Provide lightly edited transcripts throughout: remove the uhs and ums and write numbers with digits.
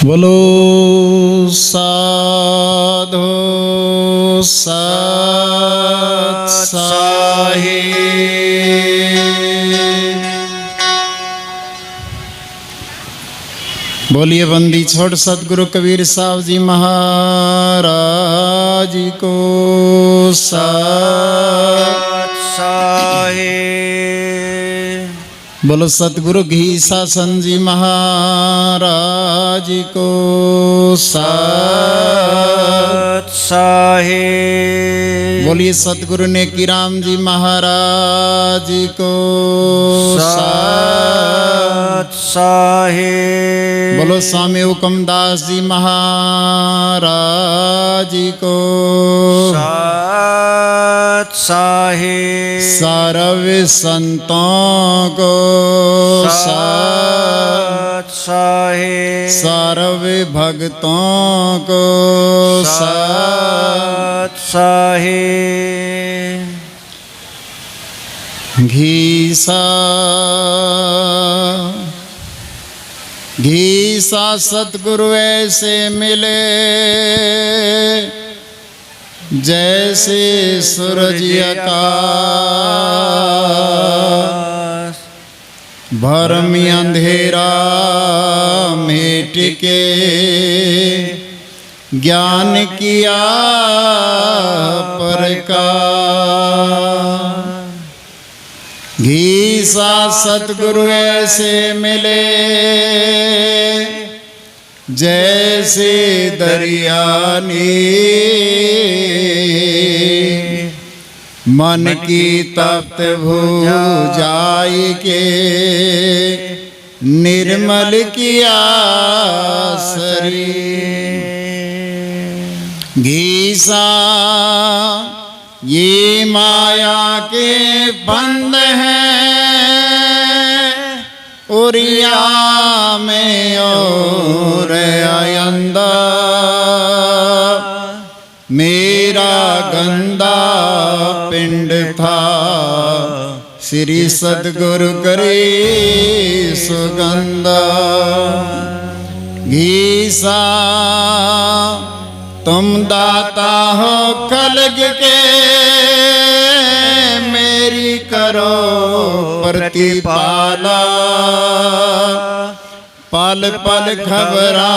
बोलो साधु सत साहिब। बोलिए बंदी छोड़ सतगुरु कबीर साहब जी महाराज को सत साहिब। बोलो सतगुरु घी शासन जी महाराज को सत साहिब। बोलिए सतगुरु नेकी राम जी महाराज को सत साहिब। बोलो स्वामी हुक्म दास जी महाराज को सत साहिब। सर्व संतों को सत साहिब। सर्व भक्तों को सत साहिब। घी सा सतगुरु ऐसे मिले जैसे सूरज आकाश। भरम अंधेरा मिट के ज्ञान किया प्रकाश। घी सा सतगुरु ऐसे मिले जैसे दरिया नीर। मन की तप्त भुजाई के निर्मल किया शरीर। घी सा ये माया के बंद हैं उरिया में और आयंदा। मेरा गंदा पिंड था श्री सतगुरु करे सुगंधा। घी सा तुम दाता हो कलग के मेरी करो प्रतिपाला। पल पल खबरा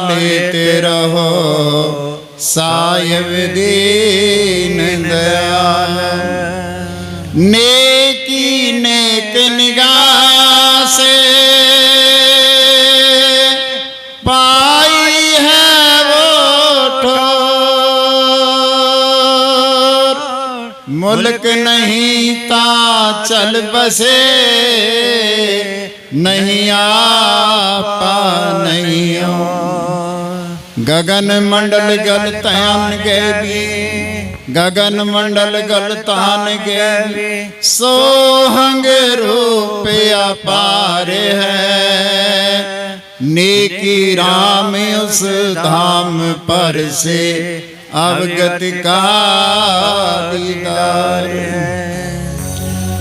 लेते रहो साहिब दीन दयाल। नेकी नेक निगाह से पाई है वो ठोर। मुल्क नहीं ता चल बसे नहीं आपा नहीं हो। गगन मंडल गलतान गैबी गगन मंडल गलतान गैबी। सोहंग रूप अपार है नेकी राम उस धाम पर से अवगत का दीदार है।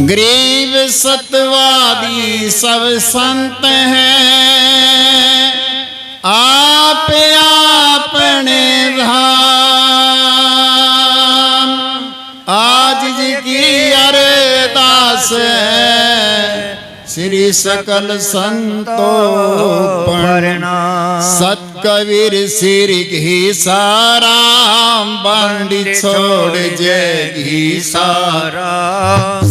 गरीब सतवादी सब संत हैं आप अपने धाम। आज जी की अरदास है श्री सकल संतों प्रणाम। सत कबीर श्री घी साराम बांडी छोड़ जय घी सारा।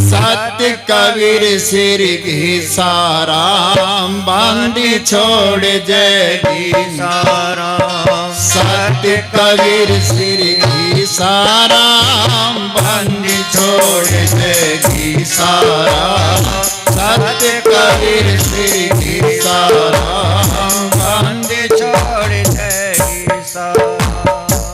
सत्य कबीर श्री घी साराम बांडी छोड़ जय घी सारा। सत्य कबीर श्री घी साराम बांडी छोड़ जय घी सारा। सत्य कबीर श्री घी साराम बांडी छोड़ जय घी सारा।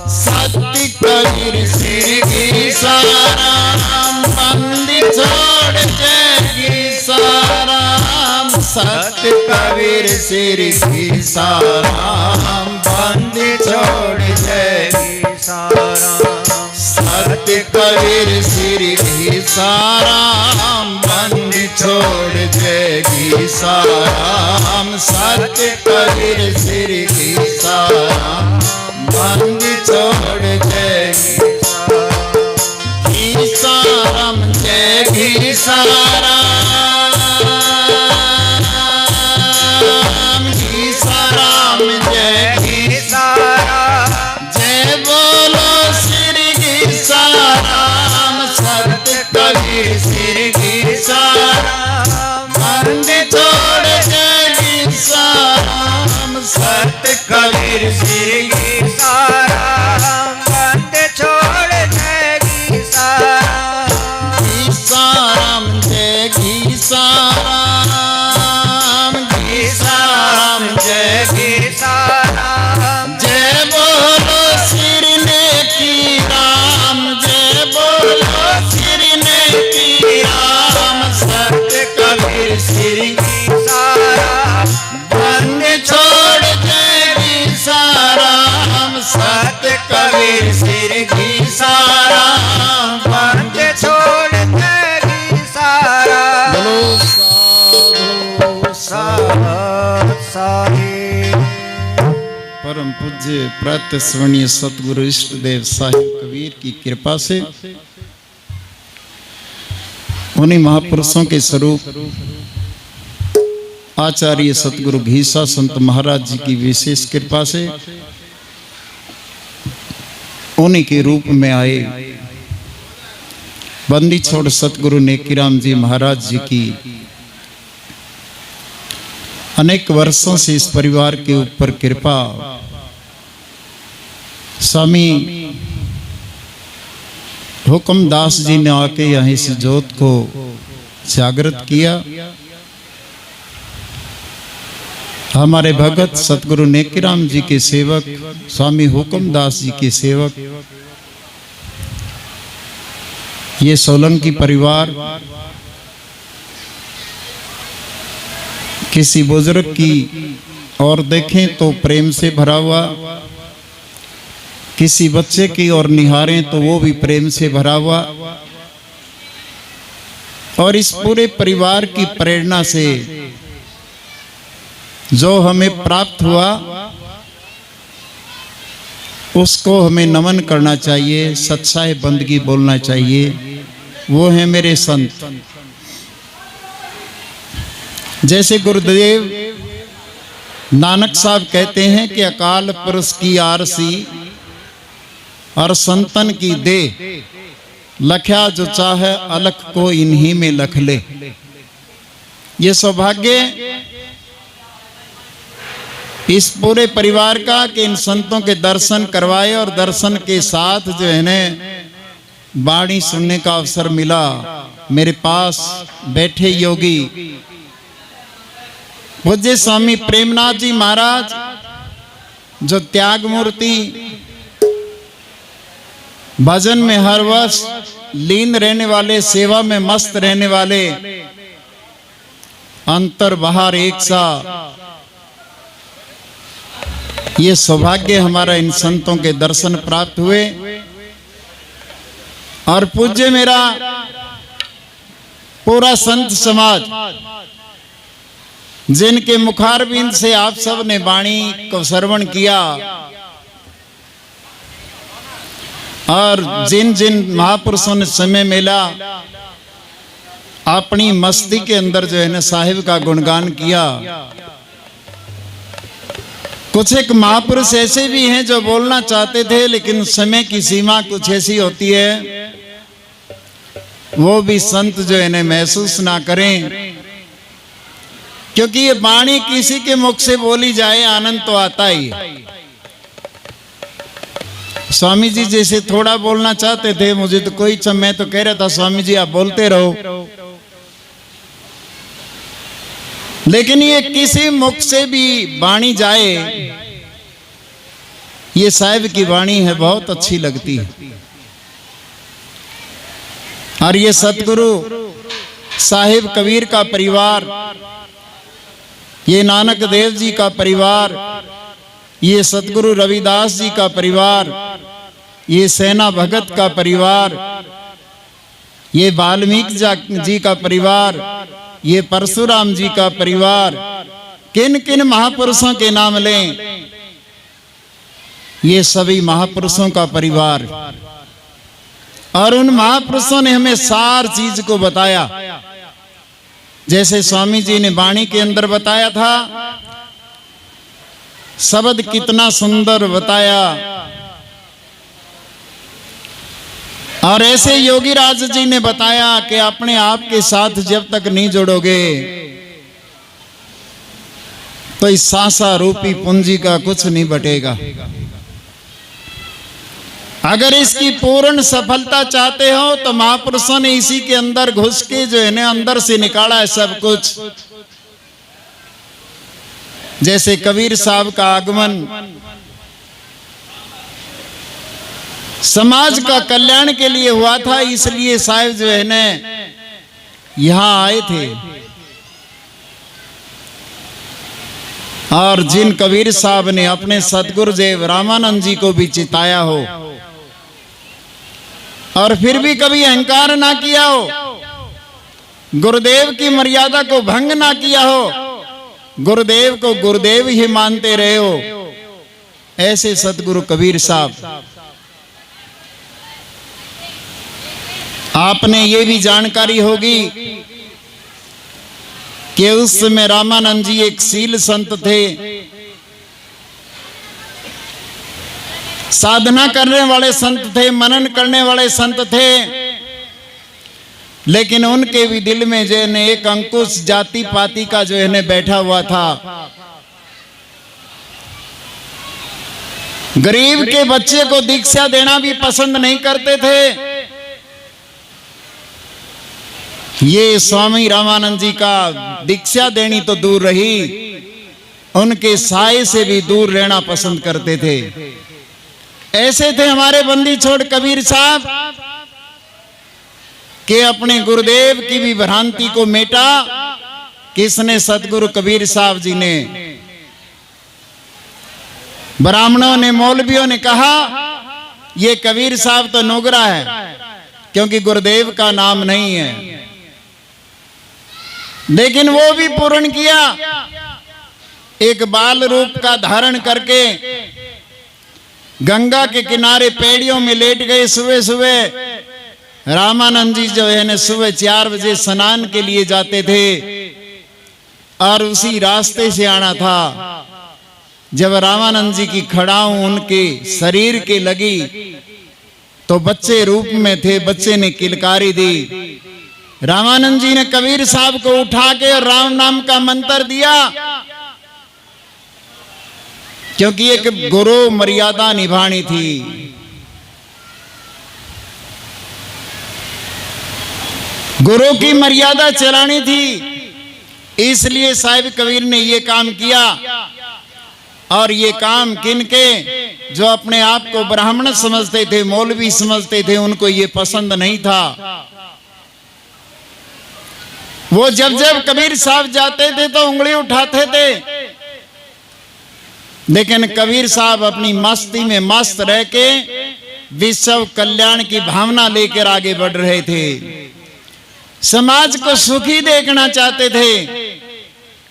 सत्य कबीर श्री घी साराम बांडी छोड़ जय घी साराम। सत्य कबीर श्री घी साराम बांडी छोड़ जय घी साराम। सत्य कबीर श्री घी साराम बांडी छोड़ जय घी साराम। सत्य कबीर श्री घी कबीर श्री साराम बंद छोड़ जय घीसाराम जय घीसाराम घीसाराम जय घीसाराम जय बोलो श्री नेकी राम जय बोलो श्री नेकी राम सत्य कबीर श्री साराम बंद छोड़ जय घीसाराम सत्य कबीर श्री घीसाराम बंद छोड़ जय घीसाराम बोलो साधु साधु साहिब परम पूज्य प्रातस्मरणीय सतगुरु इष्ट देव साहिब कबीर की कृपा से उन्हीं महापुरुषों के स्वरूप आचार्य सतगुरु घीसा संत महाराज जी की विशेष कृपा से उन्हीं के रूप में आए बंदी छोड़ सतगुरु नेकीराम जी महाराज जी की अनेक वर्षों से इस परिवार के ऊपर कृपा स्वामी हुक्मदास जी ने आके यहाँ इस ज्योत को जागृत किया। हमारे भगत सतगुरु नेकीराम जी के सेवक स्वामी हुक्मदास जी के सेवक ये सोलंकी परिवार किसी बुजुर्ग की और देखें तो प्रेम से भरा हुआ, किसी बच्चे की और निहारें तो वो भी प्रेम से भरा हुआ, और इस पूरे परिवार की प्रेरणा से जो हमें प्राप्त हुआ उसको हमें नमन करना चाहिए, सच्चाई बंदगी बोलना चाहिए। वो है मेरे संत। जैसे गुरुदेव नानक साहब कहते हैं कि अकाल पुरुष की आरसी और संतन की दे, लख्या जो चाहे अलख को इन्हीं में लख ले। ये सौभाग्य इस पूरे परिवार का कि इन संतों के दर्शन करवाए और दर्शन के साथ जो है न वाणी सुनने का अवसर मिला। मेरे पास बैठे योगी पूज्य स्वामी प्रेमनाथ जी महाराज जो त्याग मूर्ति, भजन में हर वर्ष लीन रहने वाले, सेवा में मस्त रहने वाले, अंतर बाहर एक सा, ये सौभाग्य हमारा इन संतों के दर्शन प्राप्त हुए। और पूज्य मेरा पूरा संत समाज जिनके मुखारबिंद से आप सब ने वाणी को श्रवण किया, और जिन जिन महापुरुषों ने समय मिला अपनी मस्ती के अंदर जो है ना साहिब का गुणगान किया। कुछ एक महापुरुष ऐसे भी हैं जो बोलना चाहते थे लेकिन समय की सीमा कुछ ऐसी होती है, वो भी संत जो है ना महसूस ना करें, क्योंकि ये वाणी किसी के मुख से बोली जाए आनंद तो आता ही। स्वामी जी जैसे थोड़ा बोलना चाहते थे, मुझे तो कोई मैं तो कह रहा था स्वामी जी आप बोलते रहो, लेकिन ये किसी मुख से भी वाणी जाए, ये साहिब की वाणी है, बहुत अच्छी लगती है। और ये सतगुरु साहिब कबीर का परिवार, ये नानक देव जी का परिवार, ये सतगुरु रविदास जी का परिवार, ये सेना भगत का परिवार, ये वाल्मीकि जी का परिवार, ये परशुराम जी का परिवार, किन किन महापुरुषों के नाम लें, ये सभी महापुरुषों का परिवार। और उन महापुरुषों ने हमें सार चीज को बताया। जैसे स्वामी जी ने वाणी के अंदर बताया था, शब्द कितना सुंदर बताया, और ऐसे योगी राज जी ने बताया कि अपने आप के साथ जब तक नहीं जुड़ोगे तो इस सांसा रूपी पूंजी का कुछ नहीं बटेगा। अगर इसकी पूर्ण सफलता चाहते हो तो महापुरुषों ने इसी के अंदर घुस के जो है ना अंदर से निकाला है सब कुछ। जैसे कबीर साहब का आगमन समाज का कल्याण के लिए हुआ था, इसलिए साहब जो है ना यहां आए थे। और जिन कबीर साहब ने अपने सतगुरु देव रामानंद जी को भी चिताया हो और फिर भी कभी अहंकार ना किया हो, गुरुदेव की मर्यादा को भंग ना किया हो, गुरुदेव को गुरुदेव ही मानते रहे हो, ऐसे सतगुरु कबीर साहब। आपने ये भी जानकारी होगी कि उस समय रामानंद जी एक शील संत थे, साधना करने वाले संत थे, मनन करने वाले संत थे, लेकिन उनके भी दिल में जो है एक अंकुश जाति पाति का जो है बैठा हुआ था। गरीब के बच्चे को दीक्षा देना भी पसंद नहीं करते थे। ये स्वामी रामानंद जी का दीक्षा देनी तो दूर रही, उनके साए से भी दूर रहना पसंद करते थे। ऐसे थे हमारे बंदी छोड़ कबीर साहब के अपने गुरुदेव की भी भ्रांति को मेटा। किसने? सतगुरु कबीर साहब जी ने। ब्राह्मणों ने, मौलवियों ने कहा ये कबीर साहब तो नुगरा है, क्योंकि गुरुदेव का नाम नहीं है। लेकिन वो भी पूर्ण किया। एक बाल रूप का धारण करके गंगा के किनारे पेड़ियों में लेट गए। सुबह सुबह रामानंद जी जो है ना सुबह 4 बजे स्नान के लिए जाते थे और उसी रास्ते से आना था। जब रामानंद जी की खड़ाऊं उनके शरीर के लगी तो बच्चे रूप में थे, बच्चे ने किलकारी दी। रामानंद जी ने कबीर साहब को उठा के और राम नाम का मंत्र दिया, क्योंकि एक गुरु मर्यादा निभानी थी। गुरु की मर्यादा चलानी थी, इसलिए साहिब कबीर ने ये काम किया। और ये काम किनके? जो अपने आप को ब्राह्मण समझते थे, मौलवी समझते थे, उनको ये पसंद नहीं था। वो जब जब कबीर साहब जाते थे तो उंगली उठाते थे, लेकिन कबीर साहब अपनी मस्ती में मस्त रह के विश्व कल्याण की भावना लेकर आगे बढ़ रहे थे। समाज को सुखी देखना चाहते थे,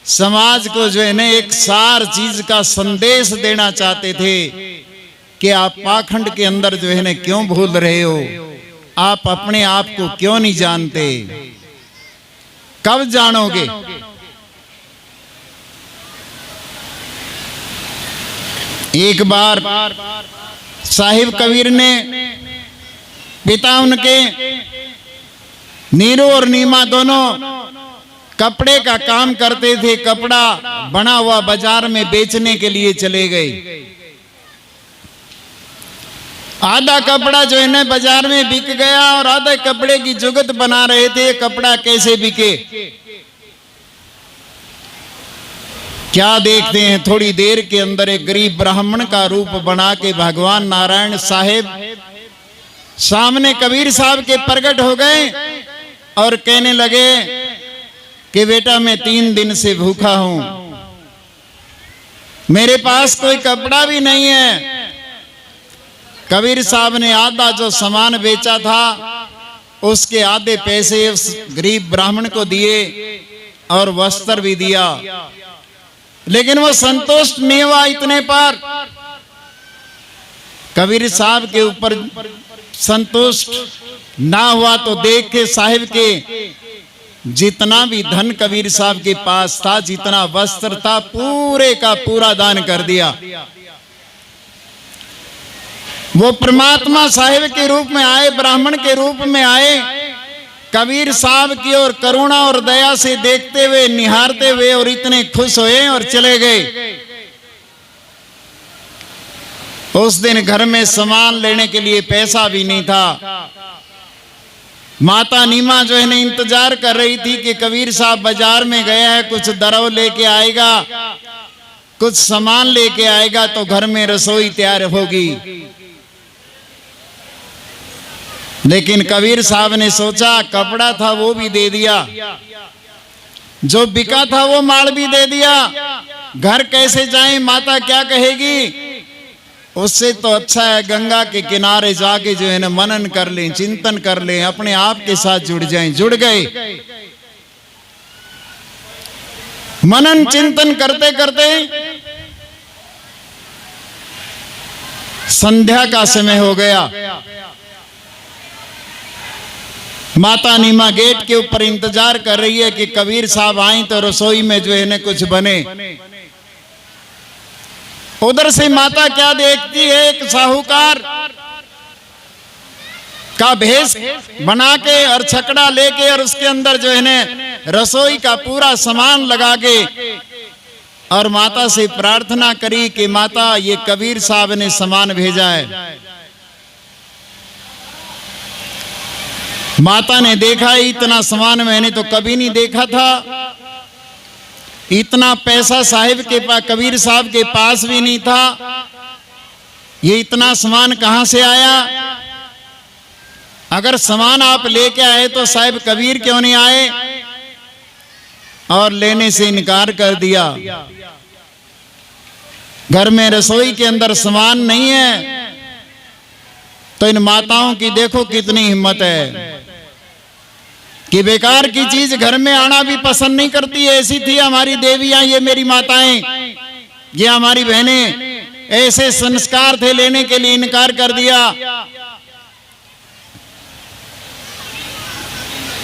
समाज को जो है ना एक सार चीज का संदेश देना चाहते थे कि आप पाखंड के अंदर जो है ना क्यों भूल रहे हो, आप अपने आप को क्यों नहीं जानते, कब जानोगे? एक बार साहिब कबीर ने, पिता उनके नीरू और नीमा दोनों कपड़े का काम करते थे। कपड़ा बना हुआ बाजार में बेचने के लिए चले गए। आधा कपड़ा जो है ना बाजार में बिक गया और आधा कपड़े की जुगत बना रहे थे, कपड़ा कैसे बिके। क्या देखते हैं, थोड़ी देर के अंदर एक गरीब ब्राह्मण का रूप बना के भगवान नारायण साहेब सामने कबीर साहब के प्रकट हो गए और कहने लगे कि बेटा मैं 3 दिन से भूखा हूं, मेरे पास कोई कपड़ा भी नहीं है। कबीर साहब ने आधा जो सामान बेचा था उसके आधे पैसे उस गरीब ब्राह्मण को दिए और वस्त्र भी दिया, लेकिन वो संतुष्ट नहीं हुआ इतने पर। कबीर साहब के ऊपर संतुष्ट ना हुआ तो देख के साहिब के जितना भी धन कबीर साहब के पास था, जितना वस्त्र था, पूरे का पूरा दान कर दिया। वो परमात्मा साहिब के रूप में आए, ब्राह्मण के रूप में आए। कबीर साहब की ओर करुणा और दया से देखते हुए, निहारते हुए और इतने खुश हुए और चले गए। उस दिन घर में सामान लेने के लिए पैसा भी नहीं था। माता नीमा जो है इंतजार कर रही थी कि कबीर साहब बाजार में गया है, कुछ दरव लेके आएगा, कुछ सामान लेके आएगा तो घर में रसोई तैयार होगी। लेकिन कबीर साहब ने सोचा, कपड़ा था वो भी दे दिया, जो बिका था वो माल भी दे दिया, घर कैसे जाएं, माता क्या कहेगी। उससे तो अच्छा है गंगा के किनारे जाके जो है ना मनन कर लें, चिंतन कर लें, अपने आप के साथ जुड़ जाएं। जुड़ गए। मनन चिंतन करते करते संध्या का समय हो गया। माता नीमा गेट के ऊपर इंतजार कर रही है कि कबीर साहब आए तो रसोई में जो है ना कुछ बने। उधर से माता क्या देखती है, एक साहूकार का भेष बना के और छकड़ा लेके और उसके अंदर जो है ना रसोई का पूरा सामान लगा के और माता से प्रार्थना करी कि माता ये कबीर साहब ने सामान भेजा है। माता ने देखा इतना सामान मैंने तो कभी नहीं देखा था, इतना पैसा साहिब के पास, कबीर साहब के पास भी नहीं था, ये इतना सामान कहां से आया। अगर सामान आप लेके आए तो साहिब कबीर क्यों नहीं आए। और लेने से इनकार कर दिया। घर में रसोई के अंदर सामान नहीं है तो इन माताओं की देखो कितनी हिम्मत है कि बेकार की चीज घर में आना भी पसंद नहीं करती है। ऐसी थी हमारी देवियां, ये मेरी माताएं, ये हमारी बहनें, ऐसे संस्कार थे, लेने के लिए इनकार कर दिया।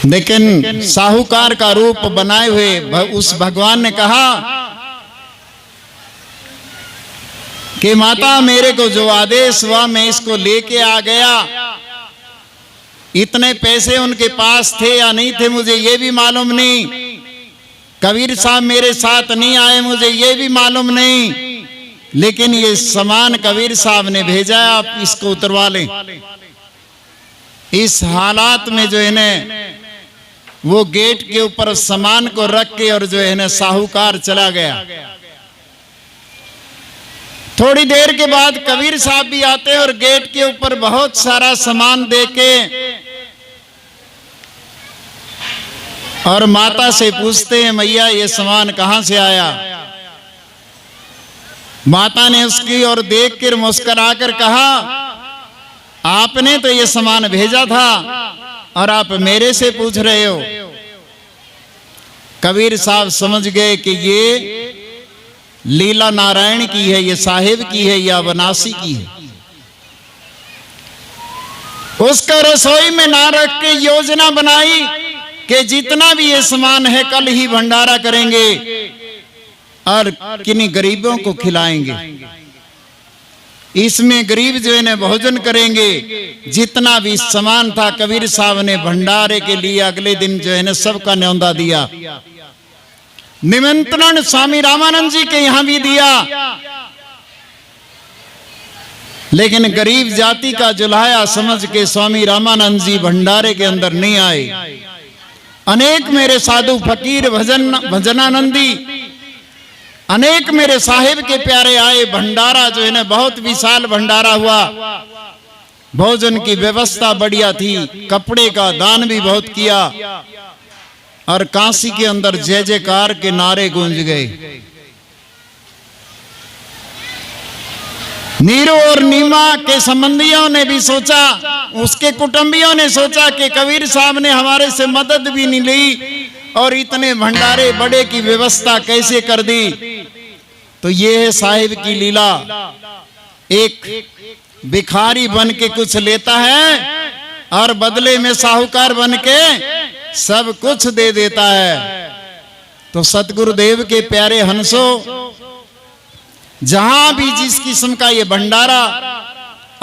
लेकिन साहूकार का रूप बनाए हुए उस भगवान ने कहा कि माता मेरे को जो आदेश हुआ मैं इसको लेके आ गया। इतने पैसे उनके पास थे या नहीं थे मुझे ये भी मालूम नहीं, कबीर साहब मेरे साथ नहीं आए मुझे ये भी मालूम नहीं, लेकिन ये सामान कबीर साहब ने भेजा है, आप इसको उतरवा लें। इस हालात में जो है ना वो गेट के ऊपर सामान को रख के और जो है ना साहूकार चला गया। थोड़ी देर के बाद कबीर साहब भी आते और गेट के ऊपर बहुत सारा सामान देके और माता से पूछते हैं मैया ये सामान कहां से आया। माता ने उसकी ओर देख कर मुस्कुराकर कहा आपने तो ये सामान भेजा था और आप मेरे से पूछ रहे हो। कबीर साहब समझ गए कि ये लीला नारायण की है, ये साहिब की है या बनासी की है। उसका रसोई में ना रख के योजना बनाई कि जितना भी ये सामान है कल ही भंडारा करेंगे और किन्हीं गरीबों को खिलाएंगे। इसमें गरीब जो है ना भोजन करेंगे। जितना भी सामान था कबीर साहब ने भंडारे के लिए अगले दिन जो है ना सबका न्योंदा दिया। निमंत्रण स्वामी रामानंद जी के यहां भी दिया, लेकिन गरीब जाति का जुल्हाया समझ के स्वामी रामानंद जी भंडारे के अंदर नहीं आए। अनेक मेरे साधु फकीर भजनानंदी अनेक मेरे साहिब के प्यारे आए। भंडारा जो है ना बहुत विशाल भंडारा हुआ। भोजन की व्यवस्था बढ़िया थी, कपड़े का दान भी बहुत किया और काशी के अंदर जय जयकार के नारे गूंज गए। नीरू और नीमा के संबंधियों ने भी सोचा, उसके कुटुंबियों ने सोचा कि कबीर साहब ने हमारे से मदद भी नहीं ली और इतने भंडारे बड़े की व्यवस्था कैसे कर दी। तो ये है साहिब की लीला। एक भिखारी बन के कुछ लेता है और बदले में साहूकार बन के सब कुछ दे देता है। तो सतगुरुदेव के प्यारे हंसो, जहां भी जिस किस्म का ये भंडारा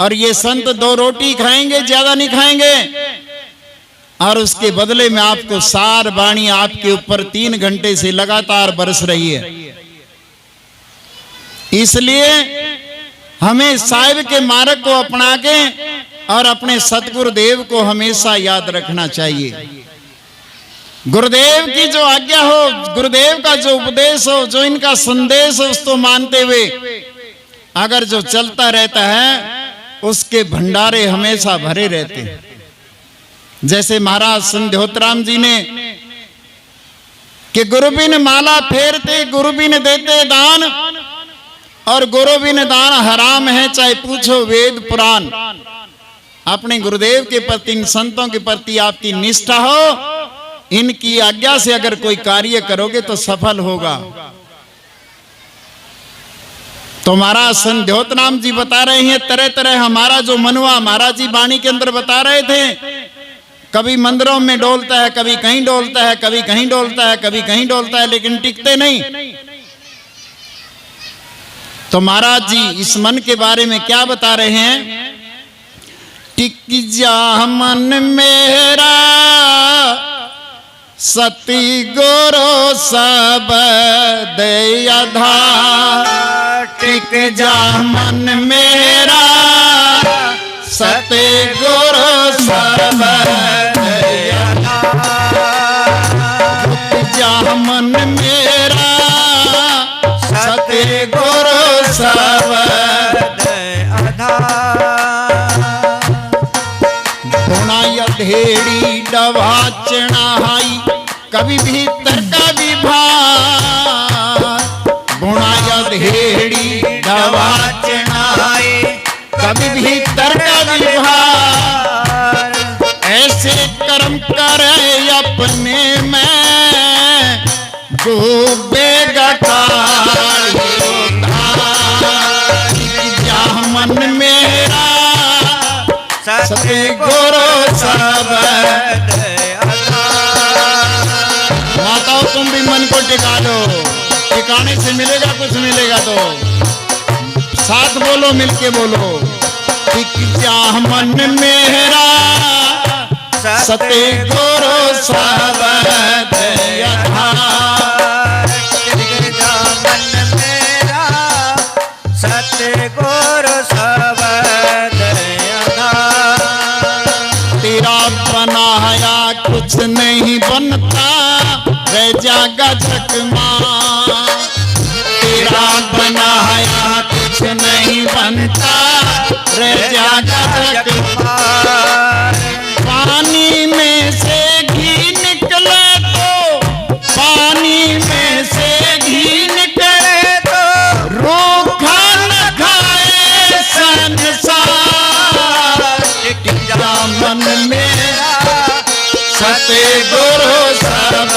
और ये संत 2 रोटी खाएंगे, ज्यादा नहीं खाएंगे, और उसके बदले में आपको सार वाणी आपके ऊपर 3 घंटे से लगातार बरस रही है। इसलिए हमें साहिब के मार्ग को अपना के और अपने सतगुरुदेव को हमेशा याद रखना चाहिए। गुरुदेव की जो आज्ञा हो, गुरुदेव का जो उपदेश हो, जो इनका संदेश हो, उसको मानते हुए अगर जो चलता रहता है उसके भंडारे हमेशा भरे रहते हैं। जैसे महाराज संध्योतराम जी ने कि गुरु बिन माला फेरते, गुरु बिन देते दान, और गुरु बिन दान हराम है, चाहे पूछो वेद पुराण। अपने गुरुदेव के प्रति, इन संतों के प्रति आपकी निष्ठा हो, इनकी आज्ञा से अगर कोई कार्य करोगे तो सफल होगा। तो महाराज संध्योतराम जी बता रहे हैं तरह तरह हमारा जो मनवा, महाराज जी वाणी के अंदर बता रहे थे, कभी मंदिरों में डोलता है, कभी कहीं डोलता है, कभी कहीं डोलता है, कभी कहीं डोलता है, लेकिन टिकते नहीं। तो महाराज जी इस मन के बारे में क्या बता रहे हैं? टिक जा मन मेरा सती गुरु सब दयाधार। टिक जा मन मेरा सती गुरु सब दयाधार। टिक जा मन मेरा सती गुरु सब आधार। गुणाय ढेड़ी डवा चढ़ाई, कभी भीतर का विभाग। गुणाय ढेड़ी डवा चढ़ाई, कभी भीतर का विभाग। ऐसे कर्म करे अपने में डूबेगा काल उधार। जा मन मेरा सते गुरु सब माताओं, तुम भी मन को टिका लो, टिकाने से मिलेगा कुछ मिलेगा। तो साथ बोलो, मिलके बोलो, टिक जा मन मेरा सते गुरु सब दयाधार। टिक जा मन मेरा सतगुरु सब दयाधार। तेरा बनाया कुछ नहीं बनता, रह जागा चकमा। तेरा बनाया कुछ नहीं बनता, रह जागा चकमा। पानी में से घी निकले तो, पानी में से घी निकले तो, रूखा न खाए संसार। टिक जा मन मेरा सते गुरु सब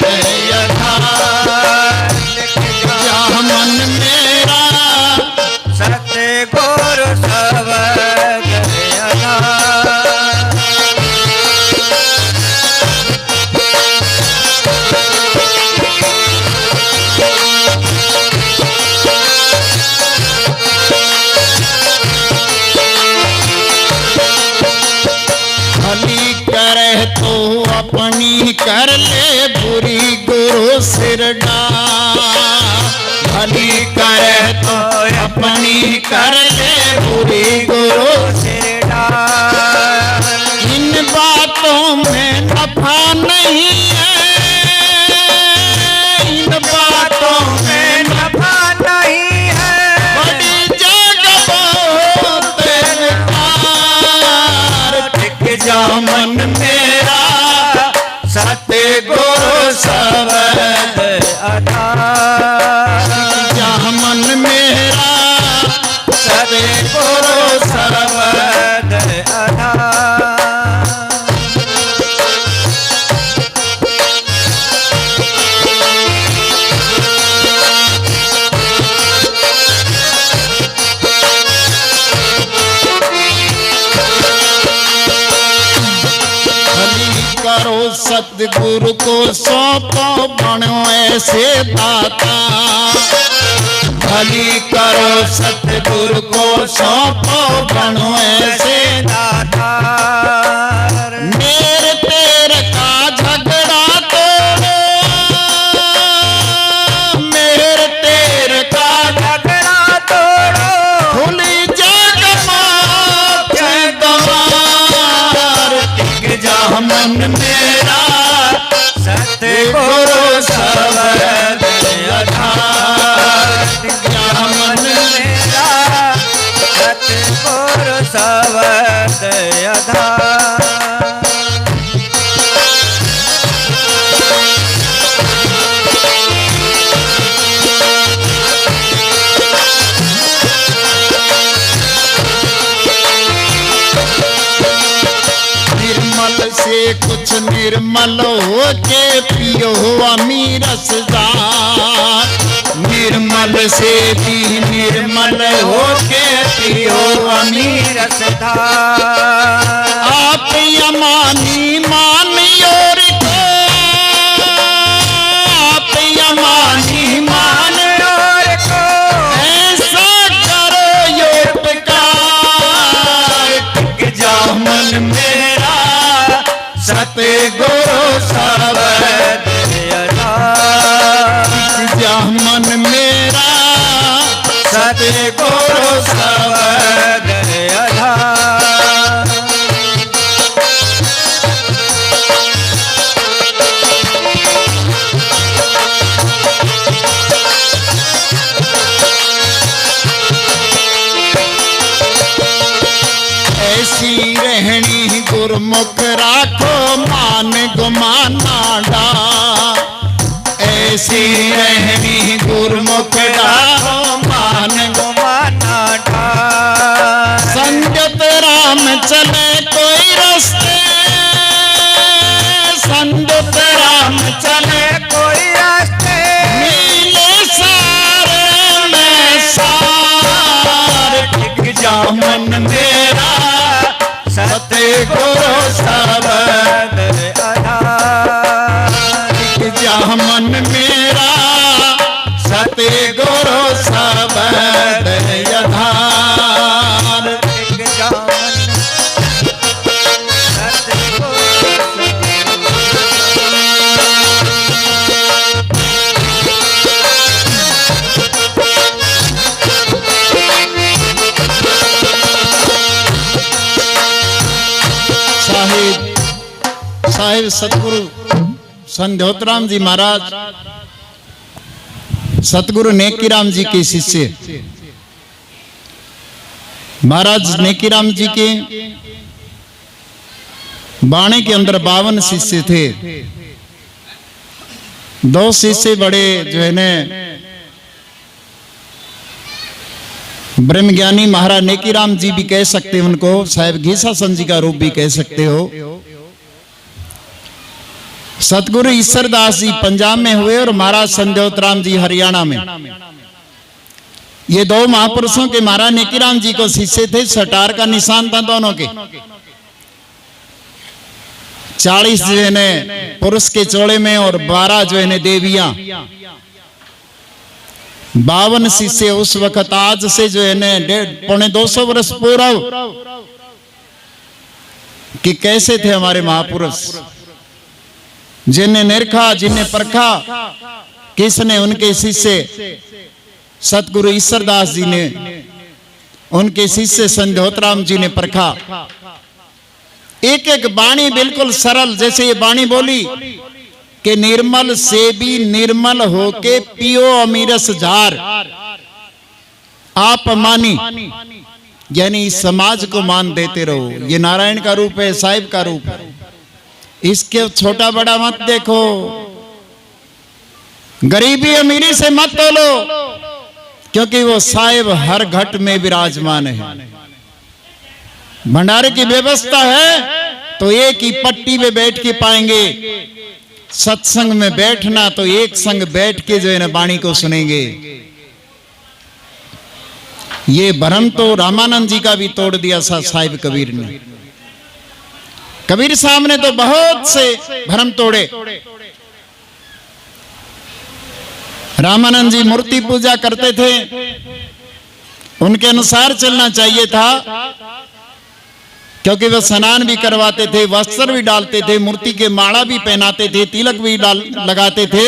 दयाधार। टिक जा मन मेरा सतगुरु सब दयाधार। भली करे तो अपनी कर ले, बुरी गुरु सिर डाल। भली करे तो अपनी कर ले, बुरी गुरु सिर डाल। इन बातों में नफा नहीं है, इन बातों में नफा नहीं है। बड़ी जगह बहुत बेकार। टिक जा मन मेरा सते गुरु सब आधार। जा मन मेरा सते गुरु सब आधार। करो सतगुरु को सौंपो, बनो ऐसे दाता। भली करो सतगुरु को सौंपो, बनो ऐसे दातार। मेरे ते शब्द आधार। से कुछ निर्मल हो के पियो अमीर रसदार। निर्मल से भी निर्मल हो के पियो अमीर रसदार। आप यमानी मानियोर को, आप यमानी मानियोर को, ऐसा करो यो उपकार। टिक जा मन मेरा सतगुरु शब्द आधार। टिक जा मन मेरा सतगुरु शब्द आधार। ऐसी रहनी गुरमुख राखो मान गुमाना डा। ऐसी रहनी गुरमुख राखो मान गुमाना डा। संगत राम चले कोई रास्ते, संगत राम चले कोई रास्ते, नीले सारे में सार। टिक जा मन मेरा सतगुरु शब्द आधार। टिक जा मन मेरा सतगुरु शब्द आधार। टिक जा मन सतगुरु। साहिब सतगुरु संध्योतराम जी महाराज सतगुरु नेकीराम जी के शिष्य। महाराज नेकीराम जी के बाणे के अंदर 52 शिष्य थे। 2 शिष्य बड़े जो है ने ब्रह्मज्ञानी महाराज नेकीराम जी भी कह सकते हैं उनको, साहिब घीसासन जी का रूप भी कह सकते हो। सतगुरु ईश्वरदास जी पंजाब में हुए और महाराज संध्योतराम जी हरियाणा में। ये 2 महापुरुषों के महाराज नेकीराम जी को शिष्य थे। सटार का निशान था दोनों के। 40 जो है ने पुरुष के चोड़े में और 12 जो है ने देवियां। 52 शिष्य उस वक्त। आज से जो है ने 150-200 वर्ष पूर्व कि कैसे थे हमारे महापुरुष, जिन्हें निरखा जिन्हें परखा किसने, उनके शिष्य सतगुरु ईश्वरदास जी ने, उनके शिष्य संध्योतराम जी ने परखा। एक एक वाणी बिल्कुल सरल, जैसे ये वाणी बोली कि निर्मल से भी निर्मल होके पियो अमीरस झार। आप मानी यानी समाज को मान देते रहो। ये नारायण का रूप है, साहिब का रूप है। इसके छोटा बड़ा मत देखो, गरीबी अमीरी से मत तोलो, क्योंकि वो साहिब हर घट में विराजमान है। भंडारे की व्यवस्था है तो एक ही पट्टी पे बैठ के पाएंगे। सत्संग में बैठना तो एक संग बैठ के जो है ना वाणी को सुनेंगे। ये भ्रम तो रामानंद जी का भी तोड़ दिया साहिब कबीर ने। कबीर साहब ने तो बहुत से भ्रम तोड़े। रामानंद जी मूर्ति पूजा करते थे, उनके अनुसार चलना चाहिए था, क्योंकि वह स्नान भी करवाते थे, वस्त्र भी डालते थे, मूर्ति के माला भी पहनाते थे, तिलक भी लगाते थे।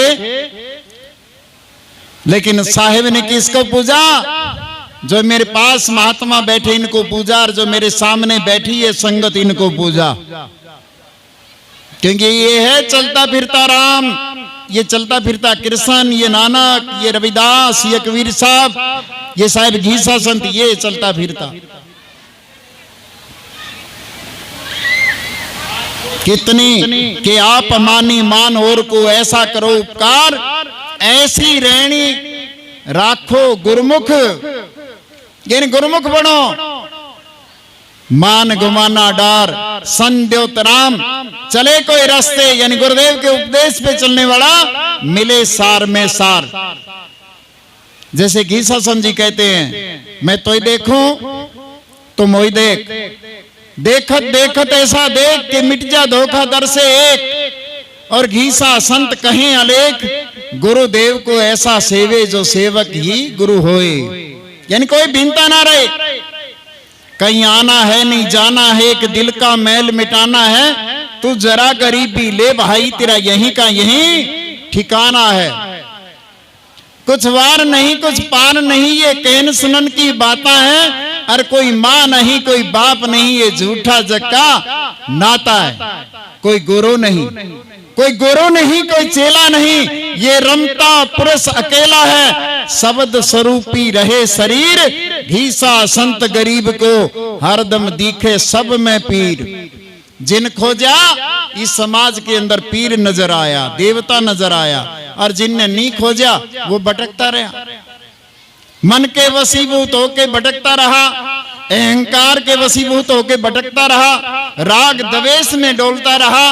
लेकिन साहिब ने किसको पूजा? जो मेरे पास महात्मा बैठे इनको पूजा, और जो मेरे सामने बैठी है संगत इनको पूजा। क्योंकि ये है चलता फिरता राम, ये चलता फिरता कृष्ण, ये नानक, ये रविदास, ये कबीर साहब, ये साहिब घीसा संत, ये चलता फिरता। कितनी कि आप मानी मान और को ऐसा करो उपकार, ऐसी रहनी राखो गुरमुख, यानी गुरमुख बनो। मान गुमाना डार सन द्योतराम, चले कोई रास्ते, यानी गुरुदेव के उपदेश पे चलने वाला मिले सार में सार। जैसे घीसा जी कहते हैं, मैं तो ही देखूं तो मोई देख, देखत देखत ऐसा देख कि मिट जा धोखा दर से एक। और घीसा संत कहें अलेख, गुरुदेव को ऐसा सेवे जो सेवक ही गुरु होए, यानी कोई भिन्नता ना रहे। कहीं आना है नहीं जाना है, एक दिल का मैल मिटाना है, तू जरा गरीबी ले भाई, तेरा यहीं का यहीं ठिकाना है। कुछ वार नहीं कुछ पार नहीं, ये कहन सुनन की बातें हैं। और कोई माँ नहीं कोई बाप नहीं, ये झूठा जग का नाता है। कोई गुरु नहीं कोई गुरु नहीं, कोई चेला नहीं, ये रमता पुरुष अकेला है। शब्द स्वरूपी रहे शरीर, घीसा संत गरीब को हरदम दिखे सब में पीर। जिन खोजा इस समाज के अंदर पीर नजर आया, देवता नजर आया, और जिनने नहीं खोजा वो भटकता रहा। मन के वशीभूत होके भटकता रहा, अहंकार के वशीभूत होके भटकता रहा, राग द्वेष में डोलता रहा।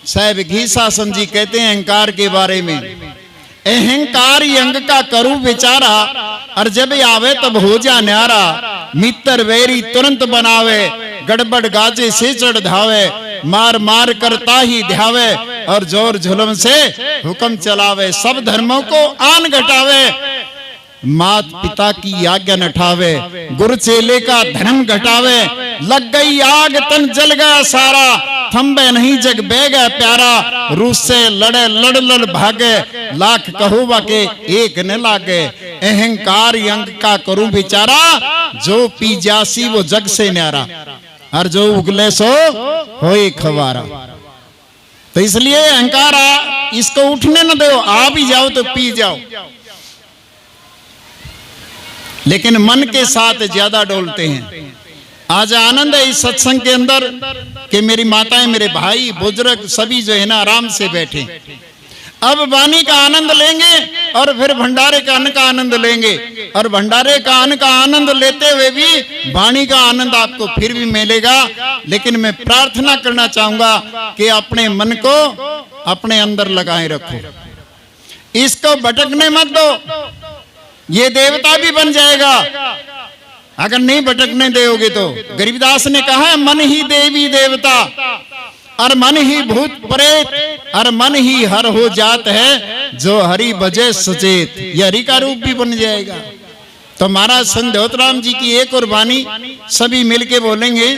साहब घीसा जी कहते हैं अहंकार के बारे में, अहंकार अंग का करूं विचारा, और जब आवे तब हो जा न्यारा। मित्र वैरी तुरंत बनावे, गड़बड़ गाजे से चढ़ धावे, मार मार करता ही ध्यावे, और जोर जुल्म से हुक्म चलावे। सब धर्मों को आन घटावे, मात पिता की आज्ञा नठावे, गुरु चेले का धर्म घटावे। लग गई आग तन जल गया सारा, थम्बे नहीं जग बह गया प्यारा। रूस से लड़े लड़ लड़ भागे, लाख कहो बाके एक न लागे। अहंकार अंग का करूं बिचारा, जो पी जासी वो जग से न्यारा, और जो उगले सो होए खवारा। तो इसलिए अहंकार इसको उठने न दो, आ भी जाओ तो पी जाओ, लेकिन मन के साथ ज्यादा डोलते हैं। आज आनंद है इस सत्संग के अंदर कि मेरी माताएं मेरे भाई बुजुर्ग सभी जो है ना आराम से बैठे। अब वाणी का आनंद लेंगे और फिर भंडारे का अन्न का आनंद लेंगे, और भंडारे का अन्न का आनंद लेते हुए भी वाणी का आनंद आपको फिर भी मिलेगा। लेकिन मैं प्रार्थना करना चाहूंगा कि अपने मन को अपने अंदर लगाए रखो, इसको भटकने मत दो। ये देवता भी बन जाएगा अगर नहीं भटकने दोगे तो। गरीबदास ने कहा है, मन ही देवी देवता, और मन ही भूत प्रेत, और मन ही हर हो जात है, जो हरि बजे सचेत। ये हरि का रूप भी बन जाएगा। तो महाराज संत देवतराम जी की एक और वाणी सभी मिलके बोलेंगे।